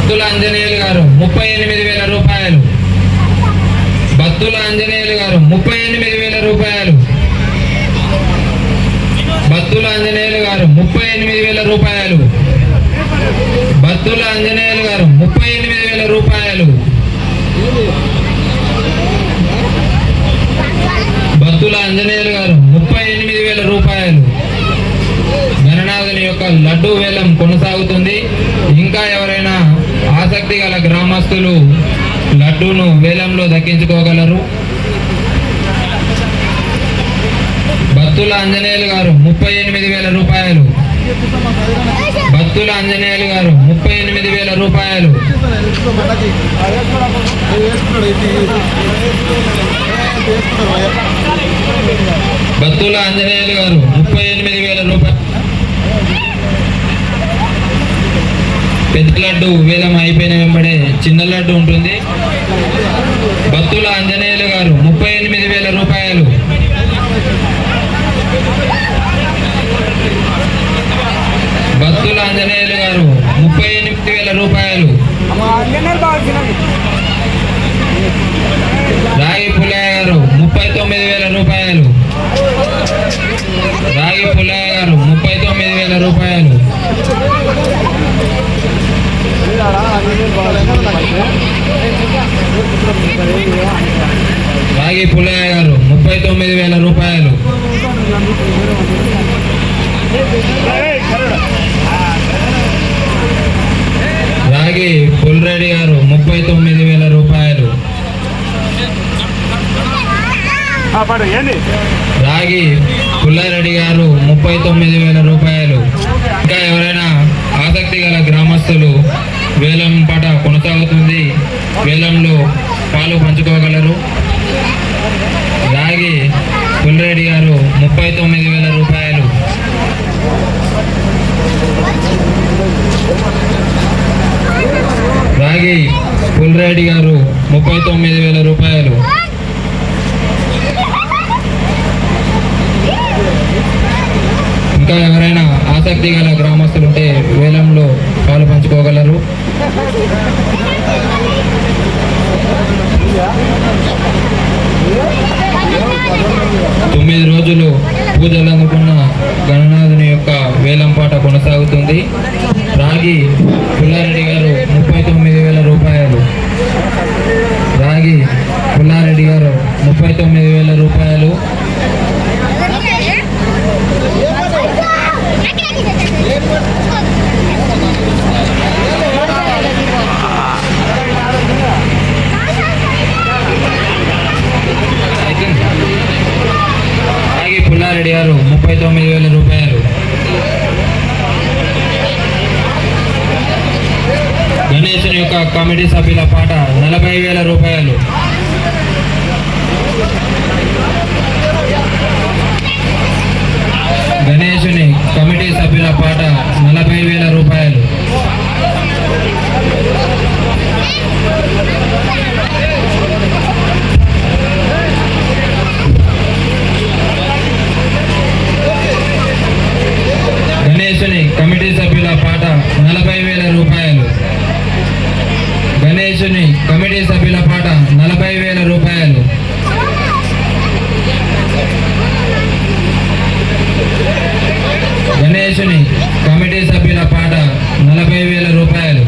బత్తుల ఆంజనేయులు గారు 38,000 రూపాయలు. బత్తుల ఆంజనేయులు గారు 38,000 రూపాయలు. బత్తుల ఆంజనేయులు గారు 38,000 రూపాయలు. బత్తుల ఆంజనేయులు గారు 38,000 రూపాయలు. బత్తుల ఆంజనేయులు గారు 38,000 రూపాయలు. గణనాథుని యొక్క లడ్డూ వేలం కొనసాగుతుంది. ఇంకా ఎవరైనా ఆసక్తి గల గ్రామస్తులు లడ్డూను వేలంలో దక్కించుకోగలరు. బత్తుల ఆంజనేయులు గారు 38,000 రూపాయలు. బత్తుల ఆంజనేయులు గారు 38,000 రూపాయలు. బత్తుల ఆంజనేయులు గారు 38,000 రూపాయలు. పెద్ద లడ్డు వేలం అయిపోయిన వెంబడే చిన్న లడ్డు ఉంటుంది. బత్తుల ఆంజనేయులు గారు 38,000 రూపాయలు. బత్తుల ఆంజనేయులు గారు 38,000 రూపాయలు. రాగి పుల్లయ్య గారు 39,000 రూపాయలు. రాగి పుల్లయ్య గారు 39,000 రూపాయలు. రాగి పుల్లయ్య గారు 39,000 రూపాయలు. రాగి పుల్రెడ్డి గారు 39,000 రూపాయలు. రాగి పుల్లారెడ్డి గారు 39,000 రూపాయలు. ఇంకా ఎవరైనా ఆసక్తి గల గ్రామస్తులు వేలం పాట కొనసాగుతుంది, వేలంలో పాలు పంచుకోగలరు. రాగి పుల్రెడ్డి గారు 39,000 రూపాయలు. రాగి పుల్రెడ్డి గారు 39,000 రూపాయలు. ఇంకా ఎవరైనా ఆసక్తి గల గ్రామస్తులు ఉంటే వేలంలో పాలు పంచుకోగలరు. తొమ్మిది రోజులు పూజలు అందుకున్న గణనాథుని యొక్క వేలం పాట కొనసాగుతుంది. రాగి పుల్లారెడ్డి గారు 39,000 రూపాయలు. రాగి పుల్లారెడ్డి గారు 39,000 రూపాయలు. రాగి పుల్లారెడ్డి గారు 39,000 రూపాయలు. గణేశుని యొక్క కమిటీ సభ్యుల పాట 40,000 రూపాయలు. గణేశుని కమిటీ సభ్యుల పాట 40,000 రూపాయలు. గణేశుని కమిటీ సభ్యుల పాట 40,000 రూపాయలు. గణేశుని కమిటీ సభ్యుల పాట 40,000 రూపాయలు. గణేశుని కమిటీ సభ్యుల పాట 40,000 రూపాయలు.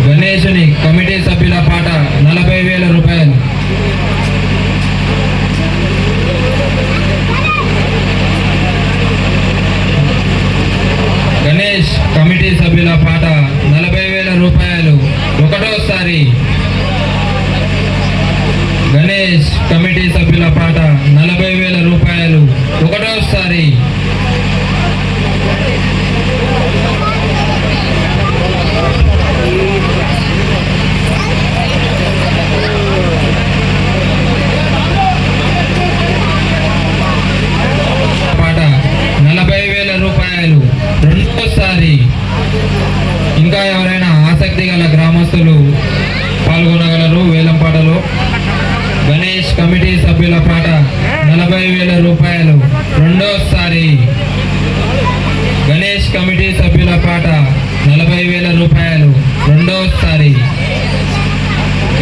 గణేశుని కమిటీ సభ్యుల పాట 40,000 రూపాయలు. గణేష్ కమిటీ సభ్యుల పాట 40,000 రూపాయలు. ఒకటోసారి గణేష్ కమిటీ సభ్యుల పాట 40,000 రూపాయలు. ఒకటోసారి పాట 40,000 రూపాయలు. రెండోసారి ఇంకా ఎవరైనా ఆసక్తి గల గ్రామస్తులు పాల్గొనగలరు వేలం పాటలో. గణేష్ కమిటీ సభ్యుల పాట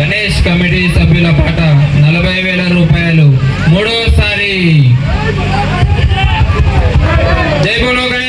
గణేష్ కమిటీ సభ్యుల పాట 40,000 రూపాయలు. మూడోసారి జై బోలో గణేష్.